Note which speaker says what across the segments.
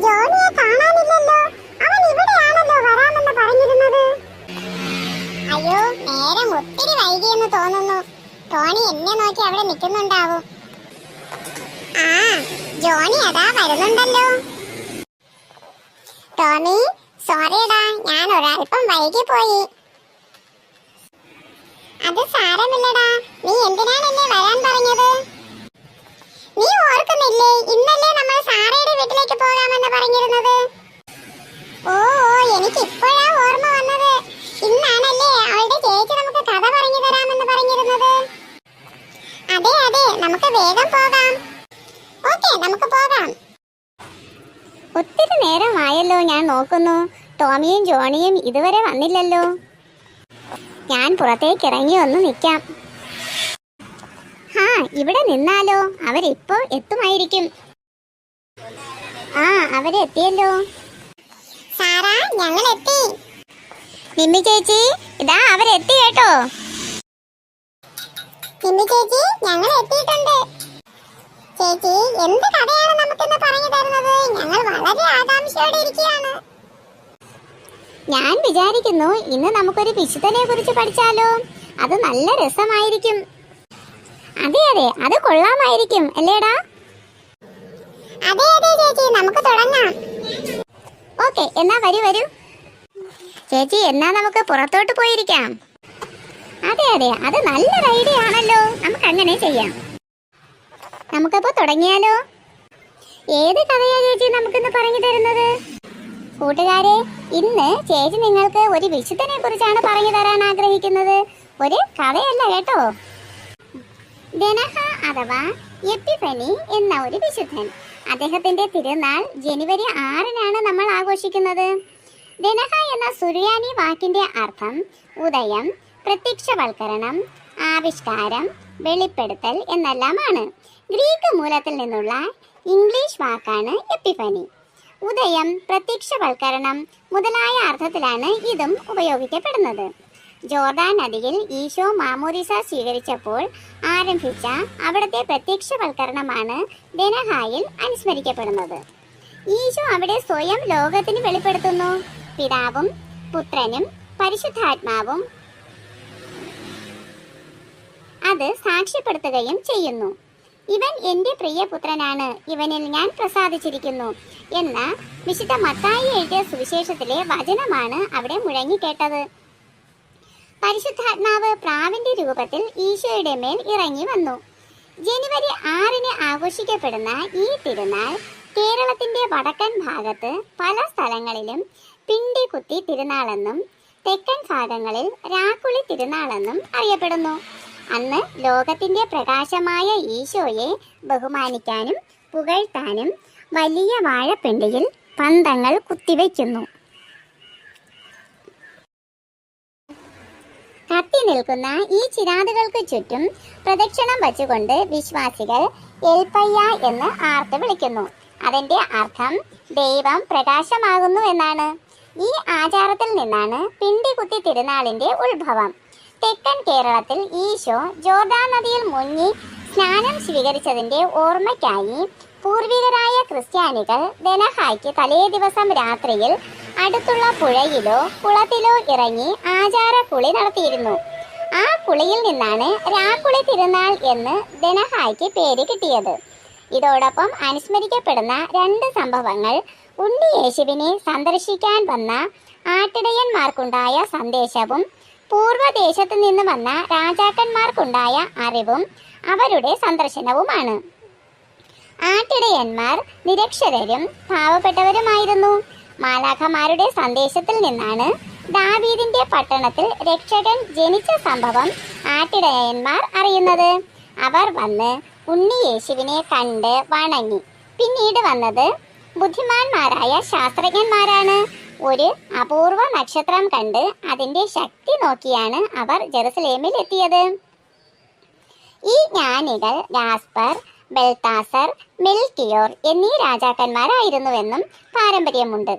Speaker 1: ജോണിയെ കാണാനില്ലല്ലോ. അവൻ ഇവിടെയാണല്ലോ വരാമെന്ന് പറഞ്ഞിരുന്നത്. അയ്യോ, നേരം ഒത്തിരി വൈകിയെന്ന് തോന്നുന്നു. ടോണി എന്നെ നോക്കി അവിടെ നിൽക്കുന്നുണ്ടാവും. ആ, ജോണി അതാ വരുന്നുണ്ടല്ലോ. ടോമി, സോറിടാ, ഞാൻ ഒരല്പം വൈകി പോയി. അത് സാരമില്ലടാ. നീ എന്തിനാണ് എന്നെ വരാൻ പറഞ്ഞത്? നീ ഓർക്കുന്നില്ലേ, ഇന്നല്ലേ നമ്മൾ സാറയുടെ വീട്ടിലേക്ക് പോകാമെന്ന് പറഞ്ഞിരുന്നത്? ഓ, എനിക്ക് ഇപ്പോഴാ ഓർമ്മ വന്നത്. ഇന്നാണല്ലേ അവളുടെ ചേച്ചി നമുക്ക് കഥ പറഞ്ഞു തരാമെന്ന് പറഞ്ഞിരുന്നത്. അതെ അതെ, നമുക്ക് വേഗം പോകാം. ഓക്കേ, നമുക്ക് പോകാം. ഒത്തിരി നേരമായല്ലോ ഞാൻ നോക്കുന്നു. ടോമിയും ജോണിയും ഇതുവരെ വന്നില്ലല്ലോ. ഞാൻ പുറത്തേക്ക് ഇറങ്ങി ഒന്ന് നിൽക്കാം. ഇവിടെ നിന്നാലോ? അവരിപ്പോ എത്തുമായിരിക്കും. അവരെത്തിയല്ലോ. സാറാ, ഞങ്ങൾ എത്തി. നിമ്മി ചേച്ചി, ഇതാ അവരെത്തി കേട്ടോ. നിമ്മി ചേച്ചി, ഞങ്ങൾ എത്തിയിട്ടുണ്ട്. ചേച്ചി, എന്ത് കഥയാണ് നമുക്കിന്ന് പറഞ്ഞു തരുന്നത്? ഞങ്ങൾ വളരെ ആകാംക്ഷയോടെ ഇരിക്കുകയാണ്. ഞാൻ വിചാരിക്കുന്നു ഇന്ന് നമുക്കൊരു വിശുദ്ധനെ കുറിച്ച് പഠിച്ചാലോ? അത് നല്ല രസമായിരിക്കും. അതെ അതെ, അത് കൊള്ളാമായിരിക്കും അല്ലേടാ? അതെ അതെ ചേച്ചി, നമുക്ക് തുടങ്ങാം. ഓക്കെ, എന്നാ വരൂ. ചേച്ചി, എന്നാ നമുക്ക് പുറത്തോട്ട് പോയിരിക്കാം. അതെ അതെ, അത് നല്ലൊരു ഐഡിയ ആണല്ലോ. നമുക്ക് അങ്ങനെ ചെയ്യാം. നമുക്കപ്പോ തുടങ്ങിയാലോ? ഏത് കഥയാ ചേച്ചി നമുക്കിന്ന് പറഞ്ഞു തരുന്നത്? കൂട്ടുകാരെ, ഇന്ന് ചേച്ചി നിങ്ങൾക്ക് ഒരു വിശുദ്ധനെ കുറിച്ചാണ് പറഞ്ഞു തരാൻ ആഗ്രഹിക്കുന്നത്. ഒരു കഥയല്ല കേട്ടോ. ദനഹ അഥവാ എപ്പിഫനി എന്ന ഒരു വിശുദ്ധൻ. അദ്ദേഹത്തിന്റെ തിരുനാൾ ജനുവരി 6-നാണ് നമ്മൾ ആഘോഷിക്കുന്നത്. ദനഹ എന്ന സുറിയാനി വാക്കിന്റെ അർത്ഥം ഉദയം, പ്രത്യക്ഷവൽക്കരണം, ആവിഷ്കാരം, വെളിപ്പെടുത്തൽ എന്നെല്ലാമാണ്. ഗ്രീക്ക് മൂലത്തിൽ നിന്നുള്ള ഇംഗ്ലീഷ് വാക്കാണ് എപ്പിഫനി. ഉദയം, പ്രത്യക്ഷവൽക്കരണം മുതലായ അർത്ഥത്തിലാണ് ഇതും ഉപയോഗിക്കപ്പെടുന്നത്. ജോർദാൻ നദിയിൽ ഈശോ മാമോദിസ സ്വീകരിച്ചപ്പോൾ ആരംഭിച്ച അവിടുത്തെ പ്രത്യക്ഷവൽക്കരണമാണ് ദനഹായിൽ അനുസ്മരിക്കപ്പെടുന്നത്. ഈശോ അവിടെ സ്വയം ലോകത്തിന് വെളിപ്പെടുത്തുന്നു. പിതാവും പുത്രനും പരിശുദ്ധാത്മാവും അത് സാക്ഷ്യപ്പെടുത്തുകയും ചെയ്യുന്നു. ഇവൻ എൻ്റെ പ്രിയപുത്രനാണ്, ഇവനിൽ ഞാൻ പ്രസാദിച്ചിരിക്കുന്നു എന്ന വിശുദ്ധ മത്തായി എഴുതിയ സുവിശേഷത്തിലെ വചനമാണ് അവിടെ മുഴങ്ങിക്കേട്ടത്. പരിശുദ്ധാത്മാവ് പ്രാവിന്റെ രൂപത്തിൽ ഈശോയുടെ മേൽ ഇറങ്ങി വന്നു. ജനുവരി 6-ന് ആഘോഷിക്കപ്പെടുന്ന ഈ തിരുനാൾ കേരളത്തിന്റെ വടക്കൻ ഭാഗത്ത് പല സ്ഥലങ്ങളിലും പിണ്ടികുത്തി തിരുനാളെന്നും തെക്കൻ ഭാഗങ്ങളിൽ രാക്കുളി തിരുനാളെന്നും അറിയപ്പെടുന്നു. അന്ന് ലോകത്തിന്റെ പ്രകാശമായ ഈശോയെ ബഹുമാനിക്കാനും പുകഴ്ത്താനും വലിയ വാഴപ്പിണ്ടിയിൽ പന്തങ്ങൾ കുത്തിവെക്കുന്നു. കത്തി നിൽക്കുന്ന ഈ ചിരാതുകൾക്ക് ചുറ്റും പ്രദക്ഷിണം വച്ചുകൊണ്ട് വിശ്വാസികൾ എൽപ്പയ്യ എന്ന് ആർത്ത് വിളിക്കുന്നു. അതിന്റെ അർത്ഥം ദൈവം പ്രകാശമാകുന്നു എന്നാണ്. ഈ ആചാരത്തിൽ നിന്നാണ് പിണ്ടികുത്തി തിരുനാളിന്റെ ഉത്ഭവം. തെക്കൻ കേരളത്തിൽ ഈശോ ജോർദാൻ നദിയിൽ മുങ്ങി സ്നാനം സ്വീകരിച്ചതിന്റെ ഓർമ്മയ്ക്കായി പൂർവികരായ ക്രിസ്ത്യാനികൾ ദനഹായ്ക്ക് തലേ ദിവസം രാത്രിയിൽ അടുത്തുള്ള പുഴയിലോ കുളത്തിലോ ഇറങ്ങി ആചാര കുളി നടത്തിയിരുന്നു. ആ കുളിയിൽ നിന്നാണ് രാക്കുളി തിരുനാൾ എന്ന് ദനഹായ്ക്ക് പേര് കിട്ടിയത്. ഇതോടൊപ്പം അനുസ്മരിക്കപ്പെടുന്ന 2 സംഭവങ്ങൾ ഉണ്ണിയേശുവിനെ സന്ദർശിക്കാൻ വന്ന ആട്ടിടയന്മാർക്കുണ്ടായ സന്ദേശവും പൂർവ്വദേശത്തു നിന്ന് വന്ന രാജാക്കന്മാർക്കുണ്ടായ അറിവും അവരുടെ സന്ദർശനവുമാണ്. ആട്ടിടയന്മാർ നിരക്ഷരരും പാവപ്പെട്ടവരുമായിരുന്നു. മാലാഖമാരുടെ സന്ദേശത്തിൽ നിന്നാണ് ദാവീദിന്റെ പട്ടണത്തിൽ രക്ഷകൻ ജനിച്ച സംഭവം ആട്ടിടയന്മാർ അറിയുന്നത്. അവർ വന്ന് ഉണ്ണിയേശുവിനെ കണ്ട് വണങ്ങി. പിന്നീട് വന്നത് ബുദ്ധിമാന്മാരായ ശാസ്ത്രജ്ഞന്മാരാണ്. ഒരു അപൂർവ നക്ഷത്രം കണ്ട് അതിന്റെ ശക്തി നോക്കിയാണ് അവർ ജെറുസലേമിൽ എത്തിയത്. ഈ ജ്ഞാനികൾ ഗാസ്പർ, ബെൽത്താസർ, മെൽക്കിയോർ എന്നീ രാജാക്കന്മാരായിരുന്നുവെന്നും പാരമ്പര്യമുണ്ട്.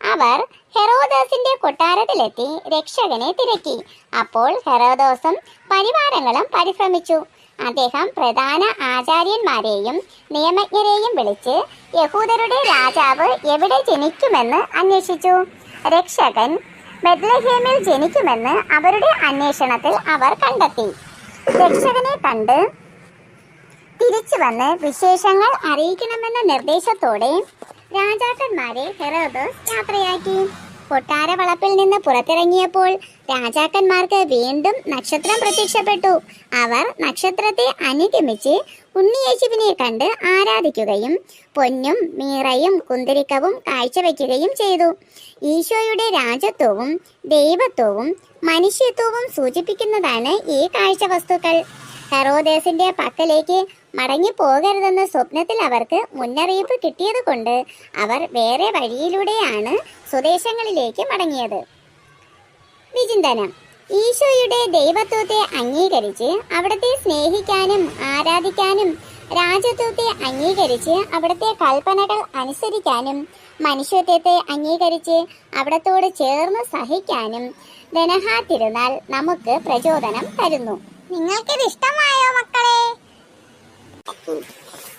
Speaker 1: അവർ ഹെറോദോസിന്റെ കൊട്ടാരത്തിലെത്തി രക്ഷകനെ തിരക്കി. അപ്പോൾ ഹെറോദോസും പരിവാരങ്ങളും പരിഭ്രമിച്ചു. അദ്ദേഹം പ്രധാന ആചാര്യന്മാരെയും നിയമജ്ഞരെയും വിളിച്ച് യഹൂദരുടെ രാജാവ് എവിടെ ജനിക്കുമെന്ന് അന്വേഷിച്ചു. രക്ഷകൻ ബെത്ലഹേമിൽ ജനിക്കുമെന്ന് അവരുടെ അന്വേഷണത്തിൽ അവർ കണ്ടെത്തി. രക്ഷകനെ കണ്ട് തിരിച്ചു വന്ന് വിശേഷങ്ങൾ അറിയിക്കണമെന്ന നിർദ്ദേശത്തോടെ രാജാക്കന്മാരെ ഹെറോദോസ് യാത്രയാക്കി. കൊട്ടാര വളപ്പിൽ നിന്ന് പുറത്തിറങ്ങിയപ്പോൾ രാജാക്കന്മാർക്ക് വീണ്ടും നക്ഷത്രം പ്രത്യക്ഷപ്പെട്ടു. അവർ നക്ഷത്രത്തെ അനുഗമിച്ച് ഉണ്ണിയേശുവിനെ കണ്ട് ആരാധിക്കുകയും പൊന്നും മീറയും കുന്തിരിക്കവും കാഴ്ചവെക്കുകയും ചെയ്തു. ഈശോയുടെ രാജത്വവും ദൈവത്വവും മനുഷ്യത്വവും സൂചിപ്പിക്കുന്നതാണ് ഈ കാഴ്ച വസ്തുക്കൾ. ഹെറോദേസിന്റെ പക്കലേക്ക് മടങ്ങി പോകരുതെന്ന സ്വപ്നത്തിൽ അവർക്ക് മുന്നറിയിപ്പ് കിട്ടിയത് കൊണ്ട് അവർ വേറെ വഴിയിലൂടെയാണ് സ്വദേശങ്ങളിലേക്ക് മടങ്ങിയത്. വിചിന്തനം: ഈശോയുടെ ദൈവത്വത്തെ അംഗീകരിച്ച് അവിടത്തെ സ്നേഹിക്കാനും ആരാധിക്കാനും, രാജത്വത്തെ അംഗീകരിച്ച് അവിടത്തെ കൽപ്പനകൾ അനുസരിക്കാനും, മനുഷ്യത്വത്തെ അംഗീകരിച്ച് അവിടത്തോട് ചേർന്ന് സഹിക്കാനും ധനഹാ തിരുനാൾ നമുക്ക് പ്രചോദനം തരുന്നു. നിങ്ങൾക്കിത് ഇഷ്ടമായോ മക്കളെ?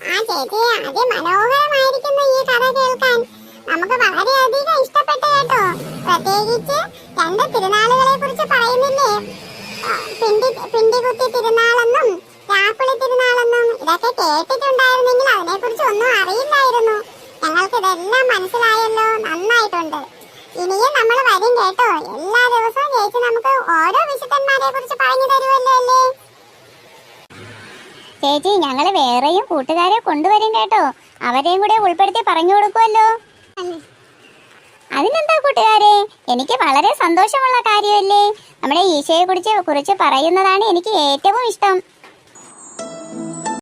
Speaker 1: ആ ചേച്ചി, അതിമനോഹരമായിരിക്കുന്ന ഈ കഥ കേൾക്കാൻ നമുക്ക് വളരെയധികം ഇഷ്ടപ്പെട്ടു കേട്ടോ. പ്രത്യേകിച്ച് 2 തിരുനാളുകളെ കുറിച്ച് പറയുന്നില്ലേ, പിണ്ടികുത്തി തിരുനാളെന്നും രാക്കുളി തിരുനാളെന്നും. ഇതൊക്കെ കേട്ടിട്ടുണ്ടായിരുന്നെങ്കിൽ അതിനെ കുറിച്ച് ഒന്നും അറിയില്ലായിരുന്നു. ഞങ്ങൾക്ക് ഇതെല്ലാം മനസ്സിലായല്ലോ, നന്നായിട്ടുണ്ട്. ഇനിയും നമ്മൾ വരും കേട്ടോ. എല്ലാ ദിവസവും ചേച്ചി നമുക്ക് ഓരോ വിശുദ്ധന്മാരെ കുറിച്ച് പറഞ്ഞു തരുമല്ലോ അല്ലേ? ചേച്ചി, ഞങ്ങൾ വേറെയും കൂട്ടുകാരെ കൊണ്ടുവരും കേട്ടോ. അവരെയും കൂടെ ഉൾപ്പെടുത്തി പറഞ്ഞു കൊടുക്കുമല്ലോ. അതിനെന്താ കൂട്ടുകാരെ, എനിക്ക് വളരെ സന്തോഷമുള്ള കാര്യമല്ലേ. നമ്മുടെ ഈശോയെ കുറിച്ച് പറയുന്നതാണ് എനിക്ക് ഏറ്റവും ഇഷ്ടം.